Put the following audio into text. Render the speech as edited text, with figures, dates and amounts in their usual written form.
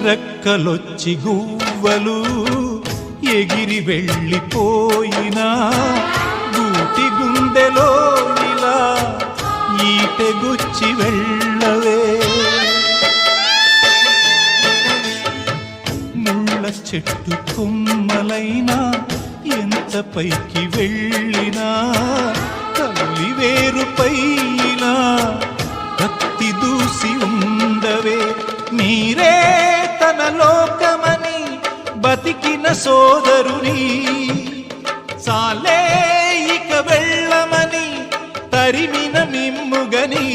రెక్కలొచ్చి గువ్వలు ఎగిరి వెళ్ళిపోయినా గూటి గుండెలో ఇలా ఈటెగుచ్చి వెళ్ళవే. ముళ్ళ చెట్టు కొమ్మలైనా ఎంత పైకి వెళ్ళినా తల్లి వేరుపైనా కత్తి దూసి ఉండవే. మీరే తన లోకమని బతికిన సోదరుని చాలే ఇక వెళ్ళమని తరిమిన మిమ్ముగని